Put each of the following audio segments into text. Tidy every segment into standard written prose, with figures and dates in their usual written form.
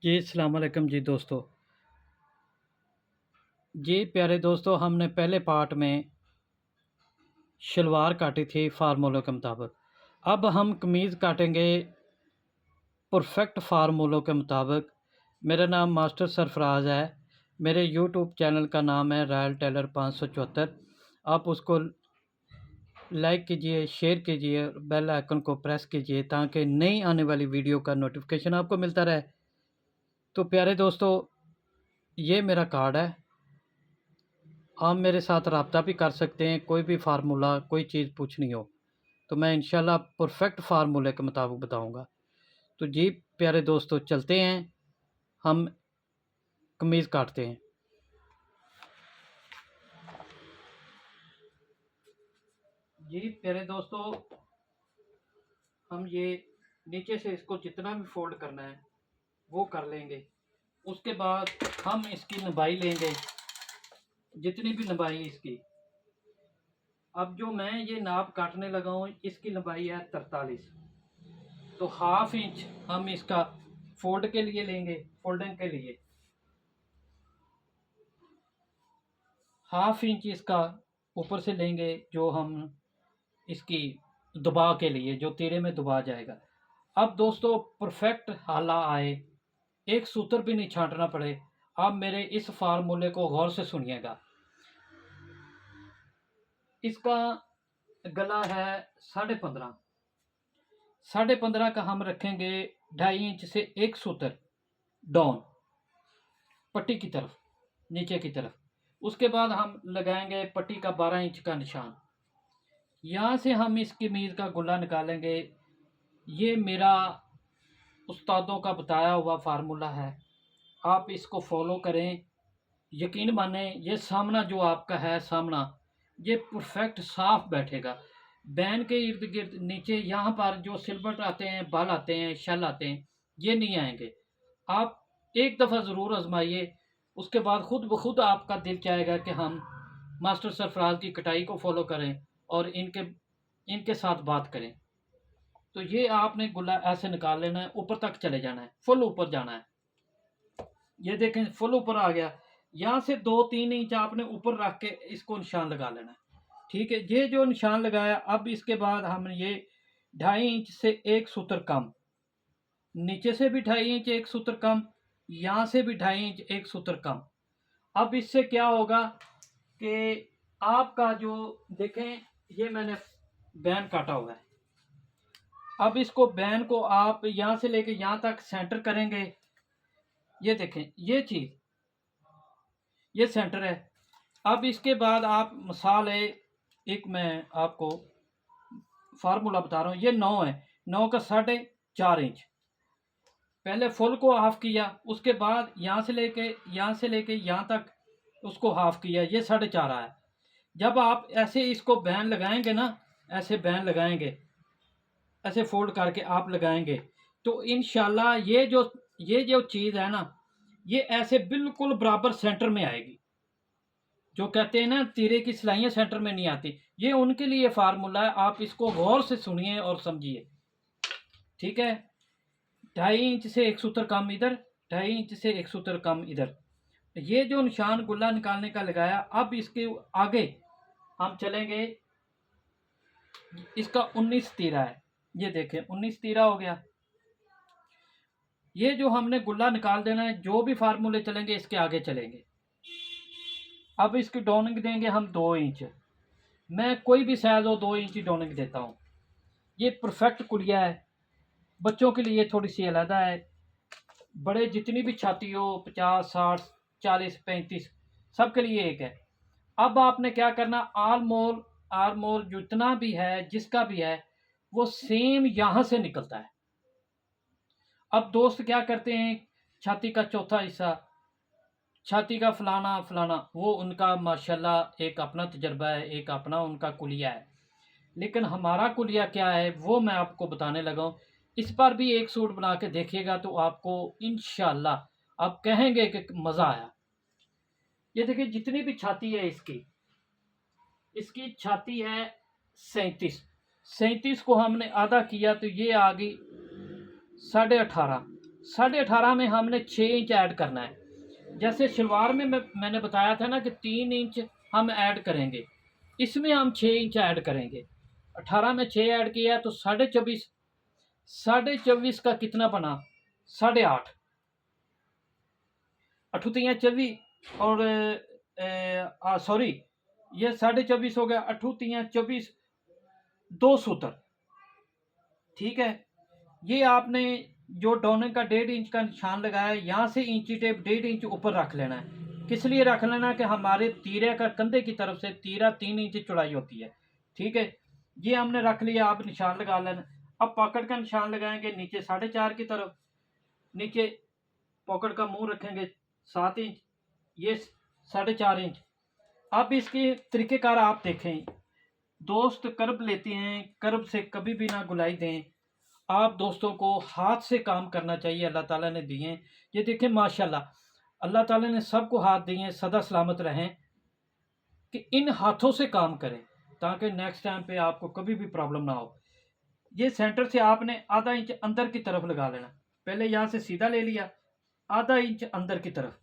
जी, अस्सलाम वालेकुम जी दोस्तों। जी, प्यारे दोस्तों, हमने पहले पार्ट में शलवार काटी थी फ़ार्मूलों के मुताबिक। अब हम कमीज़ काटेंगे परफ़ेक्ट फ़ार्मूलों के मुताबिक। मेरा नाम मास्टर सरफ़राज़ है। मेरे यूट्यूब चैनल का नाम है रॉयल टेलर 574। आप उसको लाइक कीजिए, शेयर कीजिए, बेल आइकन को प्रेस कीजिए ताकि नई आने वाली वीडियो का नोटिफ़िकेशन आपको मिलता रहे। तो प्यारे दोस्तों, ये मेरा कार्ड है। आप मेरे साथ राब्ता भी कर सकते हैं, कोई भी फ़ार्मूला, कोई चीज़ पूछनी हो, तो मैं इंशाल्लाह परफ़ेक्ट फ़ार्मूले के मुताबिक बताऊँगा। तो जी, प्यारे दोस्तों, चलते हैं, हम कमीज़ काटते हैं। जी, प्यारे दोस्तों, हम ये नीचे से इसको जितना भी फ़ोल्ड करना है, वो कर लेंगे। उसके बाद हम इसकी लंबाई लेंगे, जितनी भी लंबाई इसकी। अब जो मैं ये नाप काटने लगा हूँ, इसकी लंबाई है 43। तो हाफ इंच हम इसका फोल्ड के लिए लेंगे, फोल्डिंग के लिए हाफ इंच इसका ऊपर से लेंगे, जो हम इसकी दबा के लिए, जो तीरे में दबा जाएगा। अब दोस्तों, परफेक्ट हाला आए, एक सूत्र भी नहीं छांटना पड़े, आप मेरे इस फार्मूले को गौर से सुनिएगा। इसका गला है 15.5। 15.5 का हम रखेंगे 2.5 इंच से एक सूत्र डाउन, पट्टी की तरफ, नीचे की तरफ। उसके बाद हम लगाएंगे पट्टी का 12 इंच का निशान। यहाँ से हम इस कमीज का गुल्ला निकालेंगे। ये मेरा उस्तादों का बताया हुआ फार्मूला है, आप इसको फॉलो करें। यकीन माने, ये सामना जो आपका है, सामना ये परफेक्ट साफ बैठेगा। बैन के इर्द गिर्द नीचे यहाँ पर जो सिलबट आते हैं, बाल आते हैं, शल आते हैं, ये नहीं आएंगे। आप एक दफ़ा ज़रूर आजमाइए, उसके बाद खुद ब खुद आपका दिल चाहेगा कि हम मास्टर सरफराज की कटाई को फॉलो करें और इनके इनके साथ बात करें। तो ये आपने गुल्ला ऐसे निकाल लेना है, ऊपर तक चले जाना है, फुल ऊपर जाना है। ये देखें, फुल ऊपर आ गया। यहाँ से 2-3 इंच आपने ऊपर रख के इसको निशान लगा लेना है। ठीक है, ये जो निशान लगाया, अब इसके बाद हम ये 2.5 इंच से एक सूत्र कम, नीचे से भी 2.5 इंच एक सूत्र कम, यहाँ से भी 2.5 इंच एक सूत्र कम। अब इससे क्या होगा कि आपका जो, देखें, ये मैंने बैन काटा हुआ है। अब इसको बैन को आप यहाँ से लेके यहाँ तक सेंटर करेंगे। ये देखें, ये चीज़, ये सेंटर है। अब इसके बाद आप मिसाल है, एक मैं आपको फार्मूला बता रहा हूँ, ये 9 है, 9 का 4.5 इंच। पहले फुल को हाफ किया, उसके बाद यहाँ से लेके यहाँ तक उसको हाफ किया, ये 4.5 आया। जब आप ऐसे इसको बैन लगाएंगे ना, ऐसे बैन लगाएंगे, ऐसे फोल्ड करके आप लगाएंगे, तो इंशाल्लाह ये जो चीज़ है ना, ये ऐसे बिल्कुल बराबर सेंटर में आएगी। जो कहते हैं ना, तीरे की सिलाइयाँ सेंटर में नहीं आती, ये उनके लिए फार्मूला है। आप इसको गौर से सुनिए और समझिए, ठीक है। 2.5 इंच से एक सूत्र कम इधर, 2.5 इंच से एक सूत्र कम इधर। ये जो निशान गुल्ला निकालने का लगाया, अब इसके आगे हम चलेंगे। इसका 19 तीरा है, ये देखें 19 तीरा हो गया। ये जो हमने गुल्ला निकाल देना है, जो भी फार्मूले चलेंगे इसके आगे चलेंगे। अब इसकी डोनिंग देंगे हम 2 इंच। मैं कोई भी साइज हो 2 इंच की डोनिंग देता हूँ। ये परफेक्ट कुलिया है। बच्चों के लिए थोड़ी सी अलहदा है, बड़े जितनी भी छाती हो, 50, 60, 40, 35, सबके लिए एक है। अब आपने क्या करना, आल मोल जितना भी है, जिसका भी है, वो सेम यहाँ से निकलता है। अब दोस्त क्या करते हैं, छाती का चौथा हिस्सा, छाती का फलाना फलाना, वो उनका माशाल्लाह एक अपना तजर्बा है, एक अपना उनका कुलिया है। लेकिन हमारा कुलिया क्या है, वो मैं आपको बताने लगा हूँ। इस पर भी एक सूट बना के देखिएगा तो आपको इंशाल्लाह आप कहेंगे कि मज़ा आया। ये देखिए, जितनी भी छाती है इसकी, इसकी छाती है 37। 37 को हमने आधा किया तो ये आ गई 18.5। 18.5 में हमने 6 इंच ऐड करना है। जैसे शलवार में मैंने बताया था ना कि 3 इंच हम ऐड करेंगे, इसमें हम 6 इंच ऐड करेंगे। 18 में 6 ऐड किया तो 24.5, 24.5 का कितना बना, 8.5, अठुतियाँ 24 और सॉरी ये 24.5 हो गया, अठुतियाँ 24, 2 सूत्र। ठीक है, ये आपने जो डोने का 1.5 इंच का निशान लगाया है, यहाँ से इंची टेप 1.5 इंच ऊपर रख लेना है। किस लिए रख लेना है कि हमारे तीरे का कंधे की तरफ से तीरा 3 इंच चौड़ाई होती है। ठीक है, ये हमने रख लिया, आप निशान लगा लेना। अब पॉकेट का निशान लगाएंगे नीचे 4.5 की तरफ, नीचे पॉकेट का मुंह रखेंगे 7 इंच, ये 4.5 इंच। अब इसके तरीक़ेकार आप देखें दोस्त, कर्ब लेते हैं, कर्ब से कभी भी ना गुलाई दें। आप दोस्तों को हाथ से काम करना चाहिए, अल्लाह ताला ने दिए हैं। ये देखें माशाल्लाह अल्लाह ताला ने सबको हाथ दिए हैं, सदा सलामत रहें कि इन हाथों से काम करें ताकि नेक्स्ट टाइम पे आपको कभी भी प्रॉब्लम ना हो। ये सेंटर से आपने आधा इंच अंदर की तरफ लगा लेना। पहले यहाँ से सीधा ले लिया, आधा इंच अंदर की तरफ,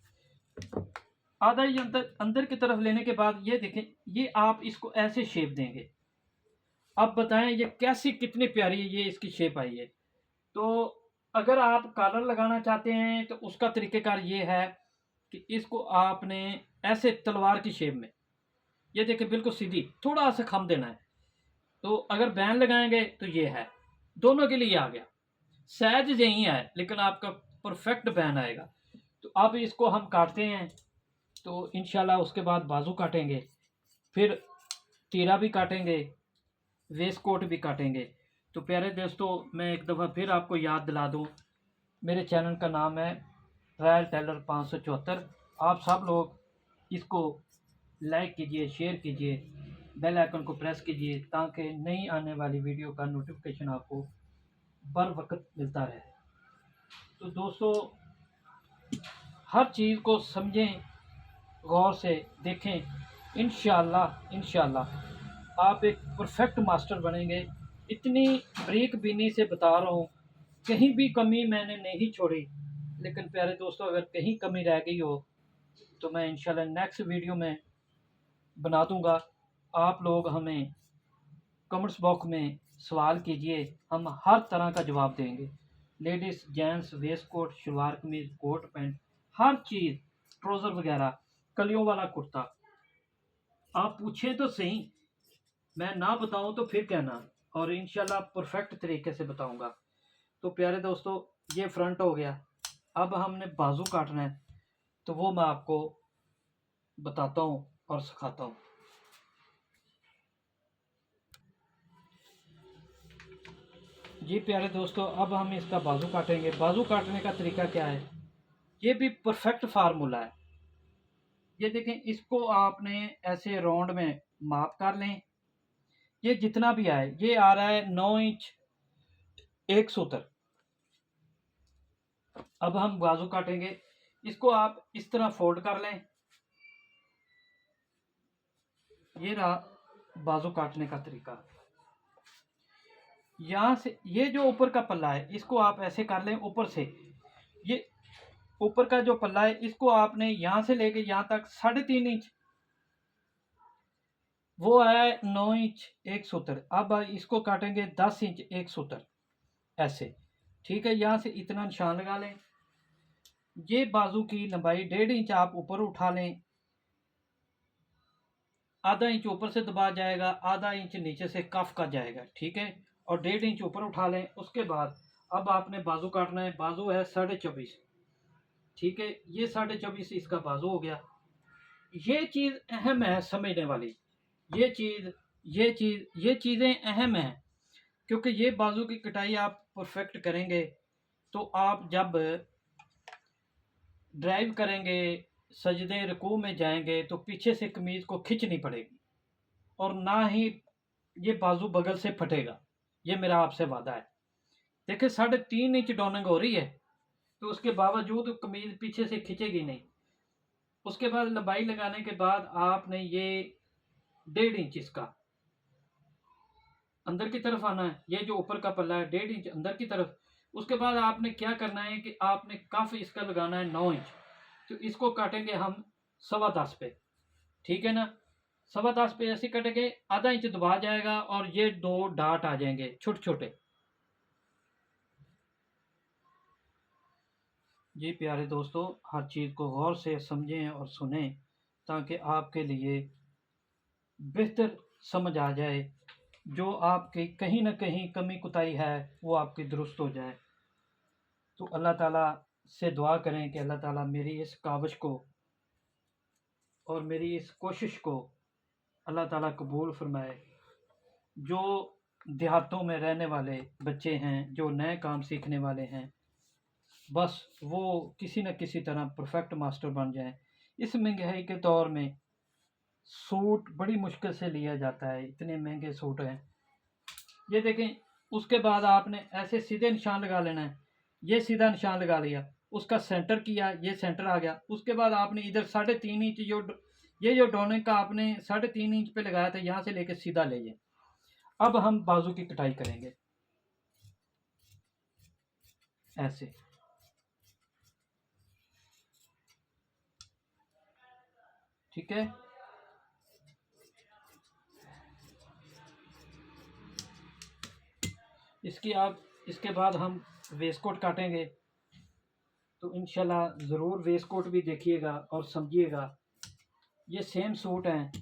आधा इंच अंदर अंदर की तरफ लेने के बाद ये देखें, ये आप इसको ऐसे शेप देंगे। अब बताएं ये कैसी कितनी प्यारी ये इसकी शेप आई है। तो अगर आप कॉलर लगाना चाहते हैं तो उसका तरीक़ेकार ये है कि इसको आपने ऐसे तलवार की शेप में, ये देखिए बिल्कुल सीधी, थोड़ा सा खम देना है। तो अगर बैन लगाएंगे तो ये है, दोनों के लिए आ गया। सहज यही है लेकिन आपका परफेक्ट बैन आएगा। तो अब इसको हम काटते हैं, तो इंशाल्लाह उसके बाद बाजू काटेंगे, फिर तीरा भी काटेंगे, वेस्ट कोट भी काटेंगे। तो प्यारे दोस्तों, मैं एक दफ़ा फिर आपको याद दिला दूं, मेरे चैनल का नाम है रॉयल टेलर 574। आप सब लोग इसको लाइक कीजिए, शेयर कीजिए, बेल आइकन को प्रेस कीजिए ताकि नई आने वाली वीडियो का नोटिफिकेशन आपको बर वक्त मिलता रहे। तो दोस्तों, हर चीज़ को समझें, गौर से देखें, इंशाल्लाह आप एक परफेक्ट मास्टर बनेंगे। इतनी बारीक बीनी से बता रहा हूँ, कहीं भी कमी मैंने नहीं छोड़ी। लेकिन प्यारे दोस्तों, अगर कहीं कमी रह गई हो तो मैं इंशाल्लाह नेक्स्ट वीडियो में बना दूंगा। आप लोग हमें कमेंट्स बॉक्स में सवाल कीजिए, हम हर तरह का जवाब देंगे। लेडीज़, जेंट्स, वेस्ट कोट, शलवार कमीज, कोट पैंट, हर चीज़, ट्राउज़र वगैरह, कलियों वाला कुर्ता, आप पूछें तो सही, मैं ना बताऊं तो फिर कहना, और इंशाल्लाह परफेक्ट तरीके से बताऊंगा। तो प्यारे दोस्तों, ये फ्रंट हो गया। अब हमने बाजू काटना है, तो वो मैं आपको बताता हूँ और सिखाता हूँ। जी प्यारे दोस्तों, अब हम इसका बाजू काटेंगे। बाजू काटने का तरीका क्या है, ये भी परफेक्ट फार्मूला है। ये देखें, इसको आपने ऐसे राउंड में माप कर लें। ये जितना भी आए, ये आ रहा है 9 इंच 1 सूत्र। अब हम बाजू काटेंगे, इसको आप इस तरह फोल्ड कर लें। ये रहा बाजू काटने का तरीका। यहाँ से ये जो ऊपर का पल्ला है, इसको आप ऐसे कर लें ऊपर से। ये ऊपर का जो पल्ला है, इसको आपने यहाँ से लेके यहाँ तक 3.5 इंच, वो आया है 9 इंच 1 सूत्र। अब इसको काटेंगे 10 इंच 1 सूत्र ऐसे। ठीक है, यहाँ से इतना निशान लगा लें। ये बाजू की लंबाई 1.5 इंच आप ऊपर उठा लें, आधा इंच ऊपर से दबा जाएगा, आधा इंच नीचे से कफ का जाएगा। ठीक है, और 1.5 इंच ऊपर उठा लें। उसके बाद अब आपने बाजू काटना है। बाजू है 24.5। ठीक है, ये 24.5 इसका बाजू हो गया। ये चीज़ अहम है समझने वाली, ये चीज़ें अहम हैं, क्योंकि ये बाजू की कटाई आप परफेक्ट करेंगे तो आप जब ड्राइव करेंगे, सजदे रुकू में जाएंगे, तो पीछे से कमीज को खींचनी पड़ेगी और ना ही ये बाजू बगल से फटेगा। ये मेरा आपसे वादा है। देखिए 3.5 इंच डोनिंग हो रही है, तो उसके बावजूद कमीज पीछे से खींचेगी नहीं। उसके बाद लंबाई लगाने के बाद आपने ये 1.5 इंच इसका अंदर की तरफ आना है। ये जो ऊपर का पल्ला है 1.5 इंच अंदर की तरफ, उसके बाद आपने क्या करना है कि आपने कफ इसका लगाना है 9 इंच। तो इसको काटेंगे हम 10.25 पे, ठीक है ना। 10.25 पे ऐसे कटेंगे, आधा इंच दबा जाएगा और ये 2 डाट आ जाएंगे छोटे छोटे। जी प्यारे दोस्तों, हर चीज़ को गौर से समझें और सुनें ताकि आपके लिए बेहतर समझ आ जाए, जो आपकी कहीं ना कहीं कमी कुताही है वो आपकी दुरुस्त हो जाए। तो अल्लाह ताला से दुआ करें कि अल्लाह ताला मेरी इस काविश को और मेरी इस कोशिश को अल्लाह ताला कबूल फरमाए। जो देहातों में रहने वाले बच्चे हैं, जो नए काम सीखने वाले हैं, बस वो किसी न किसी तरह परफेक्ट मास्टर बन जाएं। इस महंगाई के दौर में सूट बड़ी मुश्किल से लिया जाता है, इतने महंगे सूट हैं। ये देखें, उसके बाद आपने ऐसे सीधे निशान लगा लेना है। ये सीधा निशान लगा लिया, उसका सेंटर किया, ये सेंटर आ गया। उसके बाद आपने इधर 3.5 इंच ये जो डोने का आपने 3.5 इंच पे लगाया था, यहाँ से लेके सीधा ले जाए। अब हम बाजू की कटाई करेंगे ऐसे। ठीक है, इसके बाद हम वेस्ट कोट काटेंगे। तो इंशाल्लाह ज़रूर वेस्ट कोट भी देखिएगा और समझिएगा। ये सेम सूट हैं,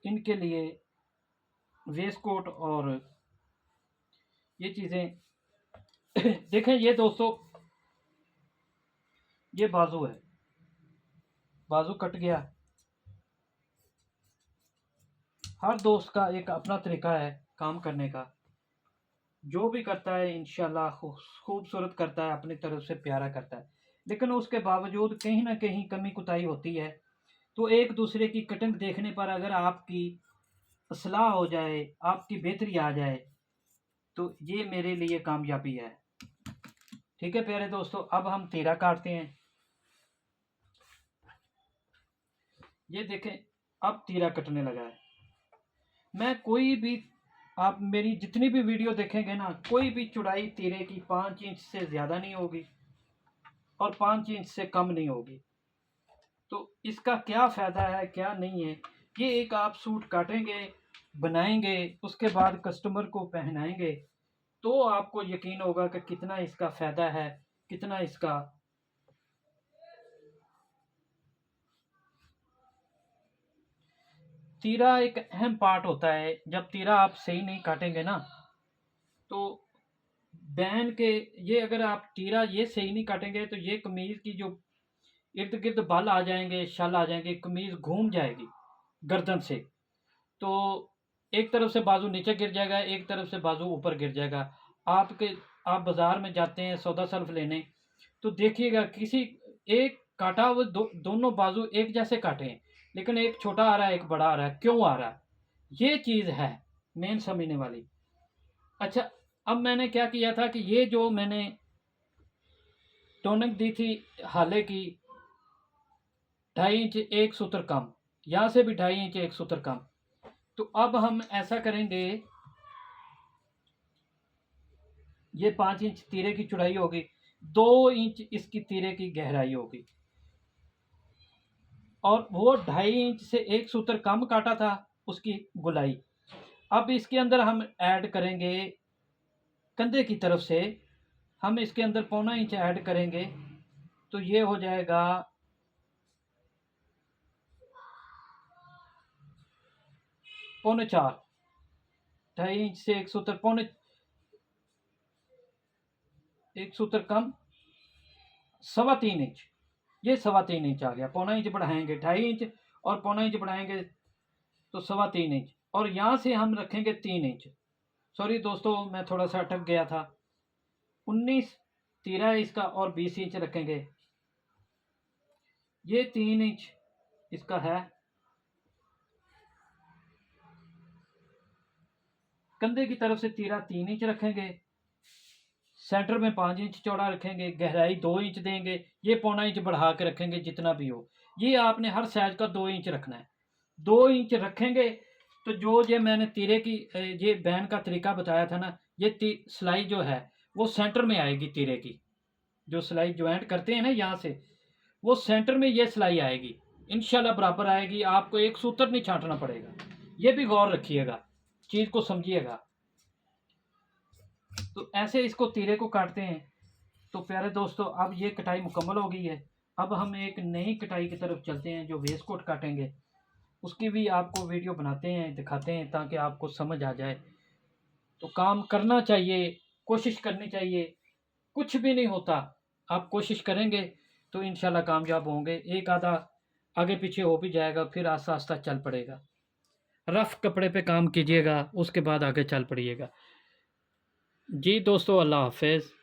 इनके लिए वेस्ट कोट और ये चीज़ें देखें। ये दोस्तों, ये बाजू है, बाजू कट गया। हर दोस्त का एक अपना तरीका है काम करने का। जो भी करता है इंशाल्लाह खूबसूरत करता है, अपनी तरफ से प्यारा करता है। लेकिन उसके बावजूद कहीं ना कहीं कमी कुताही होती है। तो एक दूसरे की कटिंग देखने पर अगर आपकी असलाह हो जाए, आपकी बेहतरी आ जाए, तो ये मेरे लिए कामयाबी है। ठीक है प्यारे दोस्तों, अब हम तीरा काटते हैं। ये देखें, अब तीरा कटने लगा है। मैं कोई भी, आप मेरी जितनी भी वीडियो देखेंगे ना, कोई भी चौड़ाई तीरे की 5 इंच से ज़्यादा नहीं होगी और 5 इंच से कम नहीं होगी। तो इसका क्या फ़ायदा है, क्या नहीं है, ये एक आप सूट काटेंगे, बनाएंगे, उसके बाद कस्टमर को पहनाएंगे, तो आपको यकीन होगा कि कितना इसका फ़ायदा है, कितना इसका। तीरा एक अहम पार्ट होता है। जब तीरा आप सही नहीं काटेंगे ना, तो बैन के, ये अगर आप तीरा ये सही नहीं काटेंगे तो ये कमीज की जो इर्द गिर्द बाल आ जाएंगे, शल आ जाएंगे, कमीज घूम जाएगी गर्दन से। तो एक तरफ से बाजू नीचे गिर जाएगा, एक तरफ से बाजू ऊपर गिर जाएगा। आप बाजार में जाते हैं सौदा सर्फ लेने, तो देखिएगा किसी एक काटा वो दोनों बाजू एक जैसे काटे हैं, लेकिन एक छोटा आ रहा है, एक बड़ा आ रहा है। क्यों आ रहा है? ये चीज़ है मेन समझने वाली। अच्छा, अब मैंने क्या किया था कि ये जो मैंने टोनिक दी थी हाले की, 2.5 इंच एक सूत्र कम, यहाँ से भी 2.5 इंच एक सूत्र कम। तो अब हम ऐसा करेंगे, ये 5 इंच तीरे की चौड़ाई होगी, 2 इंच इसकी तीरे की गहराई होगी, और वो 2.5 इंच से एक सूत्र कम काटा था उसकी गुलाई। अब इसके अंदर हम ऐड करेंगे कंधे की तरफ से, हम इसके अंदर 1.25 इंच ऐड करेंगे, तो ये हो जाएगा 3.25। 2.5 इंच से एक सूत्र पौने, एक सूत्र कम 3.25 इंच, ये 3.25 इंच आ गया। 1.25 इंच बढ़ाएंगे, 2.5 इंच और 1.25 इंच बढ़ाएंगे तो 3.25 इंच, और यहाँ से हम रखेंगे 3 इंच। सॉरी दोस्तों, मैं थोड़ा सा अटक गया था। 19 तीरा है इसका, और 20 इंच रखेंगे। ये 3 इंच इसका है। कंधे की तरफ से तीरा 3 इंच रखेंगे, सेंटर में 5 इंच चौड़ा रखेंगे, गहराई 2 इंच देंगे, ये 1.25 इंच बढ़ा के रखेंगे जितना भी हो। ये आपने हर साइज का 2 इंच रखना है। 2 इंच रखेंगे तो जो ये मैंने तीरे की ये बैन का तरीका बताया था ना, ये सिलाई जो है वो सेंटर में आएगी तीरे की। जो सिलाई ज्वाइंट करते हैं ना यहाँ से, वो सेंटर में ये सिलाई आएगी, इंशाल्लाह बराबर आएगी। आपको एक सूत्र नहीं छांटना पड़ेगा। ये भी गौर रखिएगा, चीज़ को समझिएगा। तो ऐसे इसको तीरे को काटते हैं। तो प्यारे दोस्तों, अब ये कटाई मुकम्मल हो गई है। अब हम एक नई कटाई की तरफ चलते हैं, जो वेस्ट कोट काटेंगे। उसकी भी आपको वीडियो बनाते हैं, दिखाते हैं, ताकि आपको समझ आ जाए। तो काम करना चाहिए, कोशिश करनी चाहिए, कुछ भी नहीं होता। आप कोशिश करेंगे तो इंशाल्लाह कामयाब होंगे। एक आधा आगे पीछे हो भी जाएगा, फिर आस्ता आस्ता चल पड़ेगा। रफ कपड़े पे काम कीजिएगा, उसके बाद आगे चल पड़िएगा। जी दोस्तों, अल्लाह हाफिज़।